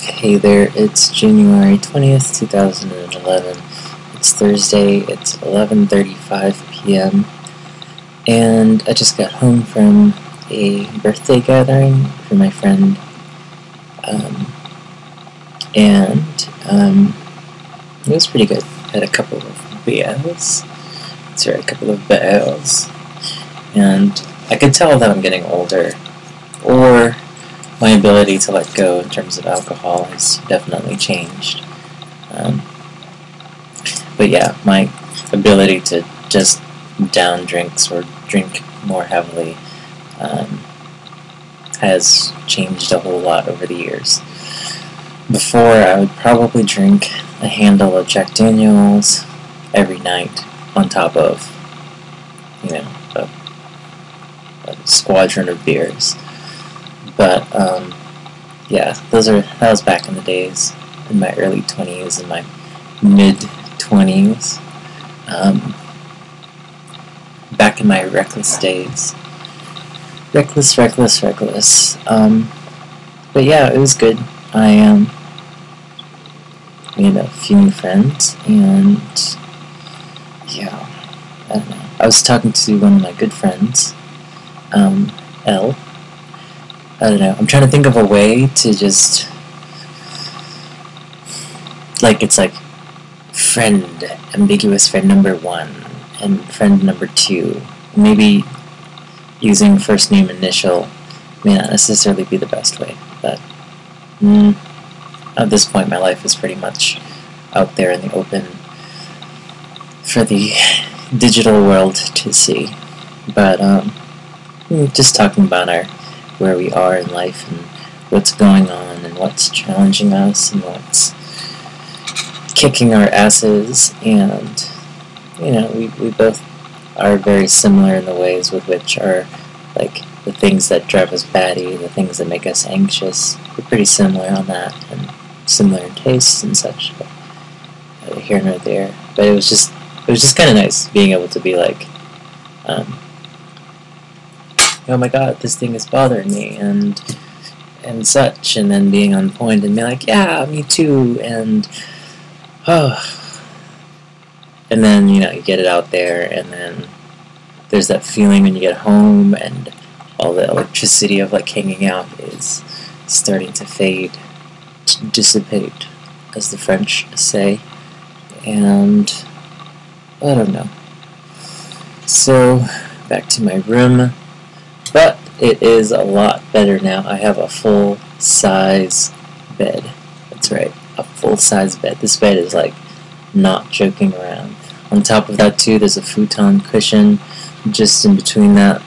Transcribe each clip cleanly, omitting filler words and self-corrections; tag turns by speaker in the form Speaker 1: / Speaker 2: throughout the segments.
Speaker 1: Hey there, it's January 20th, 2011. It's Thursday, it's 11:35 p.m. and I just got home from a birthday gathering for my friend, and it was pretty good. Had a couple of beers, and I could tell that I'm getting older, or my ability to let go in terms of alcohol has definitely changed. But yeah, my ability to just down drinks or drink more heavily has changed a whole lot over the years. Before, I would probably drink a handle of Jack Daniels every night on top of, a squadron of beers. But, yeah, that was back in the days, in my early 20s and my mid-20s, back in my reckless days. Reckless. But yeah, it was good. We had a few new friends, and yeah, I don't know. I was talking to one of my good friends, Elle. I don't know. I'm trying to think of a way to just, it's like friend, ambiguous friend number 1, and friend number 2. Maybe using first name initial may not necessarily be the best way, but at this point my life is pretty much out there in the open for the digital world to see. But just talking about where we are in life and what's going on and what's challenging us and what's kicking our asses, and we both are very similar in the ways with which are the things that drive us batty, the things that make us anxious. We're pretty similar on that, and similar in tastes and such, but here nor there. But it was just kind of nice being able to be like, oh my god, this thing is bothering me, and such, and then being on point and being like, yeah, me too, and and then you get it out there, and then there's that feeling when you get home and all the electricity of hanging out is starting to fade, to dissipate, as the French say, and I don't know. So back to my room. But it is a lot better now. I have a full-size bed. That's right, a full-size bed. This bed is not joking around. On top of that too, there's a futon cushion just in between that.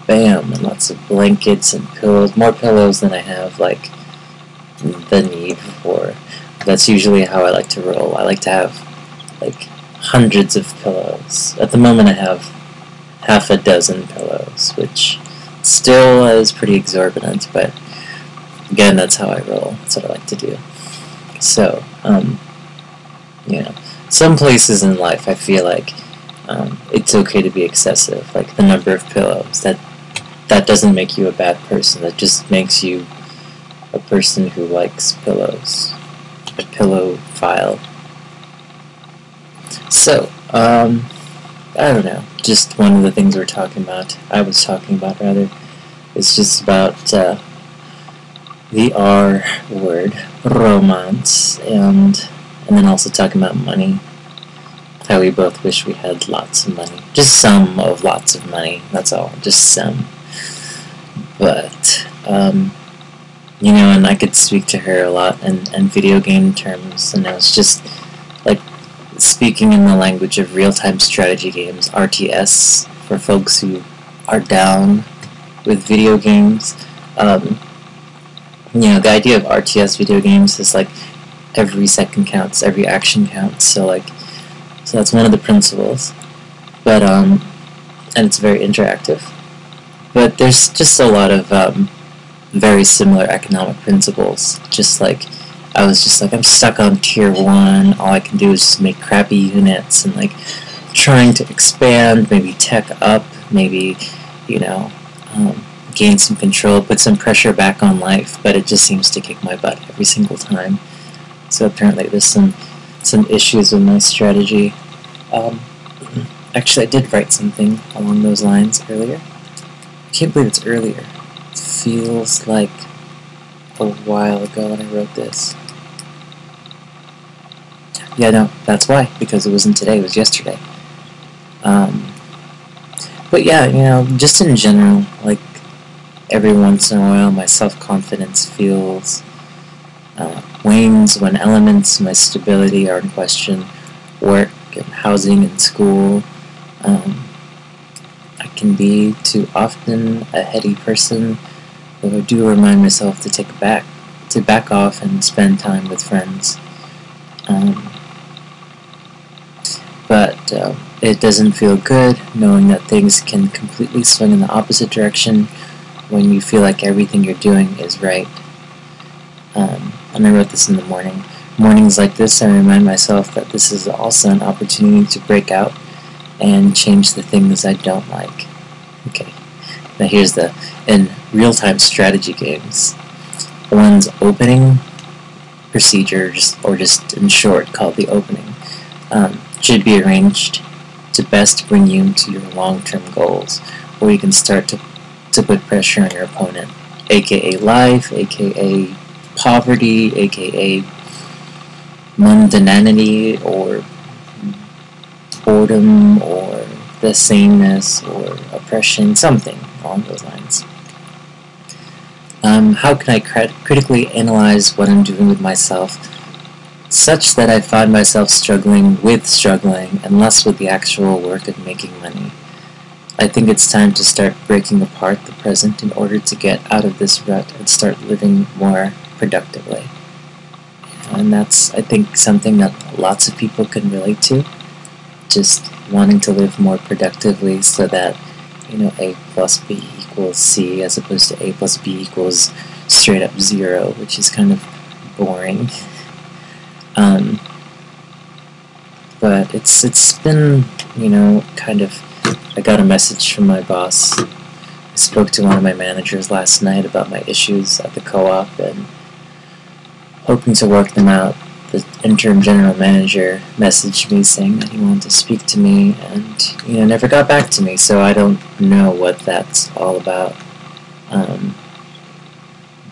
Speaker 1: Bam, and lots of blankets and pillows. More pillows than I have the need for. That's usually how I like to roll. I like to have hundreds of pillows. At the moment I have half a dozen pillows, which still is pretty exorbitant, but again, that's how I roll. That's what I like to do. So, some places in life I feel like it's okay to be excessive, like the number of pillows. That doesn't make you a bad person. That just makes you a person who likes pillows, a pillow-phile. So, I don't know. Just one of the things I was talking about, is just about the R word, romance, and then also talking about money. How we both wish we had lots of money. Just some of lots of money, that's all. Just some. But, and I could speak to her a lot in video game terms, and I was just, speaking in the language of real-time strategy games, RTS, for folks who are down with video games. The idea of RTS video games is every second counts, every action counts, so that's one of the principles. But and it's very interactive. But there's just a lot of very similar economic principles. Just I was just I'm stuck on tier 1, all I can do is just make crappy units, and trying to expand, maybe tech up, maybe, gain some control, put some pressure back on life, but it just seems to kick my butt every single time. So apparently there's some issues with my strategy. Actually, I did write something along those lines earlier. I can't believe it's earlier. It feels like a while ago when I wrote this. Yeah, no, that's why, because it wasn't today, it was yesterday. But yeah, you know, just in general, like, every once in a while my self-confidence feels wanes when elements of my stability are in question. Work and housing and school. I can be too often a heady person, though I do remind myself to back off and spend time with friends. But it doesn't feel good knowing that things can completely swing in the opposite direction when you feel like everything you're doing is right. And I wrote this in the morning. Mornings like this, I remind myself that this is also an opportunity to break out and change the things I don't like. Okay, now here's in real-time strategy games, one's opening procedures, or just in short called the opening, should be arranged to best bring you to your long-term goals, where you can start to put pressure on your opponent, aka life, aka poverty, aka mundanity, or boredom, or the sameness, or oppression, something along those lines. How can I critically analyze what I'm doing with myself such that I find myself struggling and less with the actual work of making money? I think it's time to start breaking apart the present in order to get out of this rut and start living more productively. And that's, I think, something that lots of people can relate to. Just wanting to live more productively so that, you know, A plus B equals C as opposed to A plus B equals straight up 0, which is kind of boring. But it's been, you know, kind of, I got a message from my boss. I spoke to one of my managers last night about my issues at the co-op and hoping to work them out. The interim general manager messaged me saying that he wanted to speak to me and, you know, never got back to me, so I don't know what that's all about.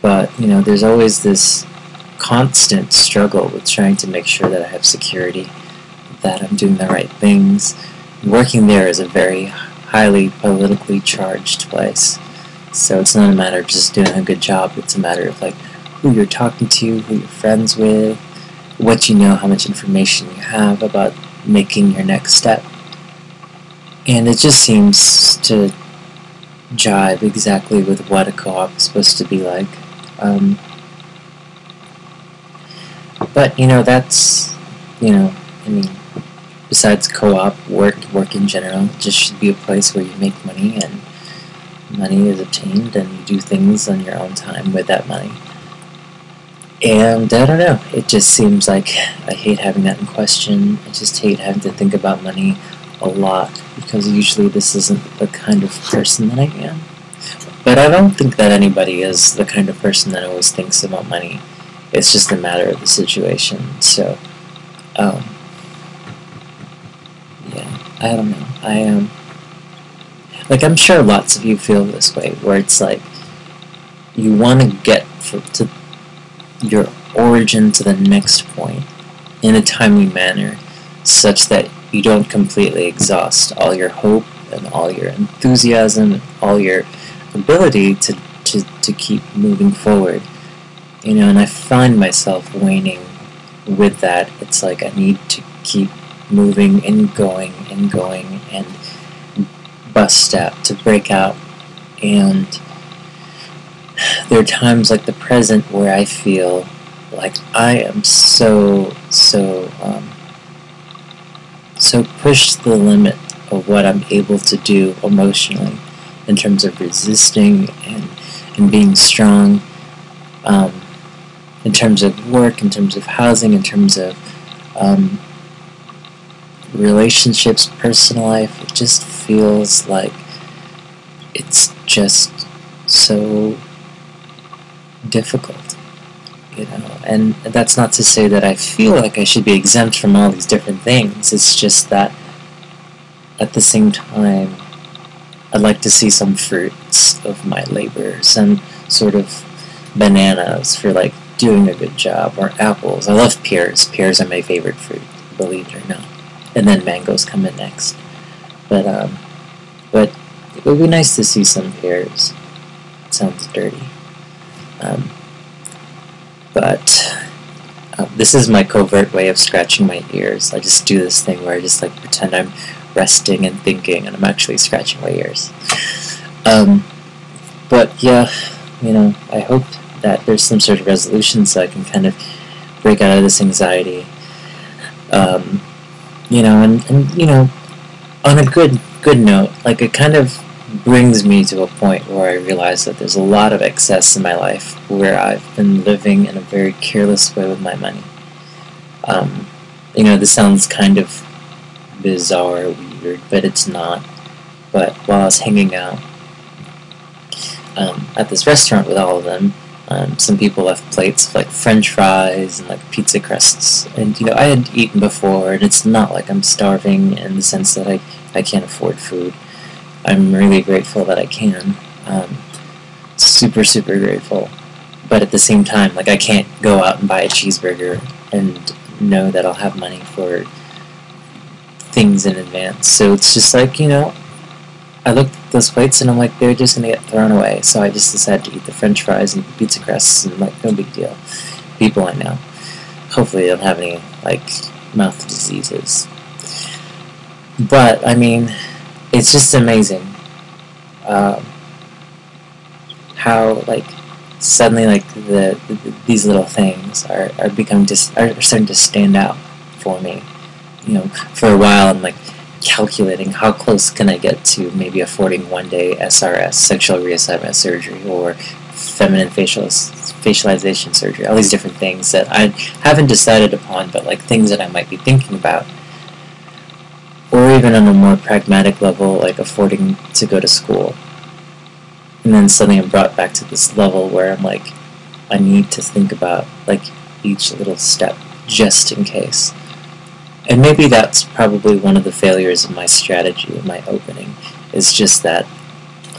Speaker 1: But, you know, there's always this constant struggle with trying to make sure that I have security, that I'm doing the right things. Working there is a very highly politically charged place, so it's not a matter of just doing a good job, it's a matter of, like, who you're talking to, who you're friends with, what you know, how much information you have about making your next step. And it just seems to jive exactly with what a co-op is supposed to be like. But, you know, that's, you know, I mean, besides co-op, work in general, it just should be a place where you make money and money is obtained and you do things on your own time with that money. And I don't know, it just seems like I hate having that in question. I just hate having to think about money a lot, because usually this isn't the kind of person that I am. But I don't think that anybody is the kind of person that always thinks about money. It's just a matter of the situation. So, yeah, I don't know. I am, like, I'm sure lots of you feel this way, where it's like, you want to get to your origin to the next point in a timely manner, such that you don't completely exhaust all your hope and all your enthusiasm and all your ability to keep moving forward. You know, and I find myself waning with that. It's like I need to keep moving and going and bust out, to break out. And there are times like the present where I feel like I am so pushed to the limit of what I'm able to do emotionally, in terms of resisting and being strong, in terms of work, in terms of housing, in terms of relationships, personal life. It just feels like it's just so difficult, you know. And that's not to say that I feel like I should be exempt from all these different things. It's just that at the same time, I'd like to see some fruits of my labors, and sort of bananas for like doing a good job, or apples. I love pears. Pears are my favorite fruit, believe it or not. And then mangoes come in next. But it would be nice to see some pears. It sounds dirty. But this is my covert way of scratching my ears. I just do this thing where I just like pretend I'm resting and thinking, and I'm actually scratching my ears. But yeah, you know, I hope that there's some sort of resolution so I can kind of break out of this anxiety. You know, and you know, on a good note, like, it kind of brings me to a point where I realize that there's a lot of excess in my life where I've been living in a very careless way with my money. You know, this sounds kind of bizarre, weird, but it's not. But while I was hanging out at this restaurant with all of them, some people left plates of like French fries and like pizza crusts, and you know, I had eaten before, and it's not like I'm starving in the sense that I can't afford food. I'm really grateful that I can. Super grateful. But at the same time, like, I can't go out and buy a cheeseburger and know that I'll have money for things in advance. So it's just like, you know, I looked at those plates and I'm like, they're just gonna get thrown away. So I just decided to eat the French fries and pizza crusts, and like, no big deal. People I know. Hopefully they don't have any like mouth diseases. But I mean, it's just amazing how like suddenly like these little things are starting to stand out for me. You know, for a while I'm like calculating how close can I get to maybe affording one-day SRS, sexual reassignment surgery, or feminine facialization surgery, all these different things that I haven't decided upon, but like things that I might be thinking about. Or even on a more pragmatic level, like affording to go to school. And then suddenly I'm brought back to this level where I'm like, I need to think about like each little step just in case. And maybe that's probably one of the failures of my strategy in my opening, is just that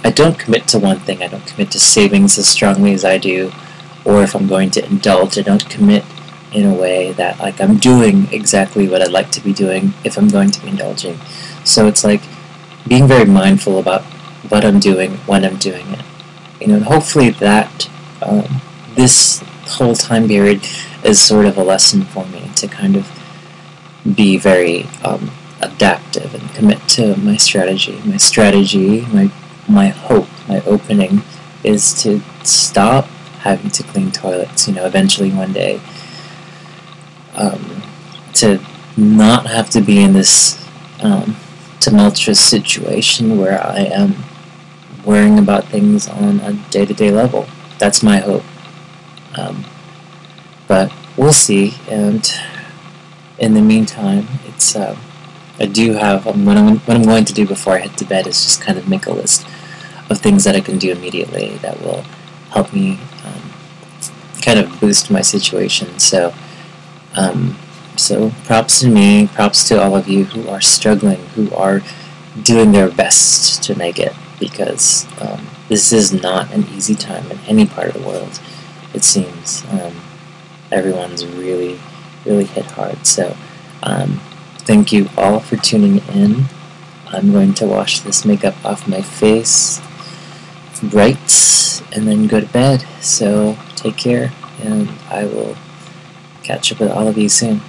Speaker 1: I don't commit to one thing. I don't commit to savings as strongly as I do, or if I'm going to indulge, I don't commit in a way that like I'm doing exactly what I'd like to be doing if I'm going to be indulging. So it's like being very mindful about what I'm doing when I'm doing it. You know, and hopefully that this whole time period is sort of a lesson for me to kind of be very adaptive and commit to my strategy. My hope, my opening is to stop having to clean toilets, you know, eventually one day. To not have to be in this tumultuous situation where I am worrying about things on a day-to-day level. That's my hope. But we'll see, and in the meantime, it's I do have what I'm going to do before I head to bed is just kind of make a list of things that I can do immediately that will help me kind of boost my situation. So props to me, props to all of you who are struggling, who are doing their best to make it, because this is not an easy time in any part of the world, it seems. Everyone's really hit hard. So thank you all for tuning in. I'm going to wash this makeup off my face right and then go to bed. So take care, and I will catch up with all of you soon.